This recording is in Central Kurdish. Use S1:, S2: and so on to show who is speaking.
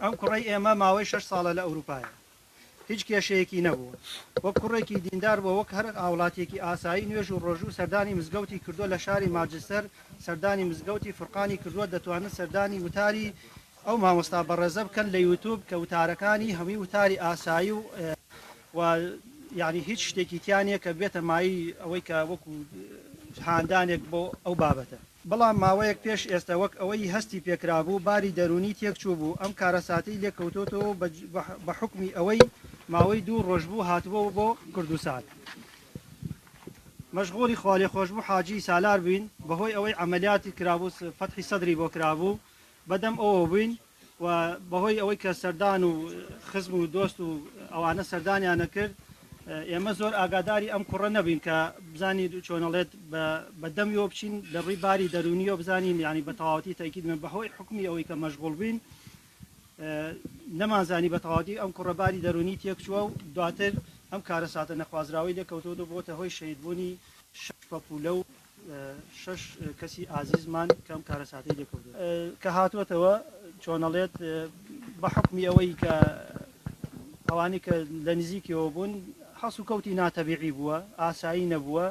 S1: ئەم کوڕی ئێمە ماوەی 6 ساڵە لە ئەوروپایە هیچ کێشەیەکی نەبووە وەک کوڕێکی دیندار بۆ وەک هەر ئاوڵاتێکی ئاسایی نوێژ و ڕۆژوو سەردانی مزگەوتی کردووە لە شاری ماجستەر سەردانی مزگەوتی فرقانی کردووە دەتوانن سەردانی وتاری ئەو مامۆستا بەڕێزە بکەن لە یوتوب کە وتارەکانی هەمووی وتاری ئاسایی و یعنی هیچ شتێکی تیانە کە بێتە مایی ئەوەی کە وەکو هاندانێک بۆ ئەو بابەتە بەڵام ماوەیەک پێش ئێستا وەک ئەوەی هەستی پێکرابوو باری دەرونی تێکچوو بوو ئەم کارەساتی لێکەوتۆتەوە بە حکمی ئەوەی ماوەی دوو ڕۆژ بوو هاتبوو بۆ کوردستان مەشغوڵی خاڵی خۆشببوو حاجی سالار بووین بەهۆی ئەوەی عملیاتی کرابوو فتحی سەدری بۆ کرابوو بەدەم ئەوە بووین و بەهۆی ئەوەی کە سەردان و خزم و دۆست و ئەوانە سەردانیانە کرد ئێمە زۆر ئاگاداری ئەم کوڕە نەبین کە بزانی چۆنەڵێت بەدەمیەوە بچین لە ڕووی باری دەرونیەوە بزانین ینی بە تەواوەتی تاکیدمە بەهۆی حکمی ئەوەی کە مەشغوڵ بووین نەمانزانی بە تەواوەتی ئەم کوڕەباری دەرونی تێکچووە و دواتر ئەم کارە ساتە نەخوازراوی لێکەوتۆ بۆتە هۆی شەیدبوونی پەپولە و 6 کەسی ئازیزمان کەم کارە ساتی لێکەوتو کە هاتووەتەوە چۆنەڵێت بە حکمی ئەوەی کە ئەوانی کە لە نزیکەوە بوون حەسو کەوتی ناتەبیعی بووە ئاسایی نەبووە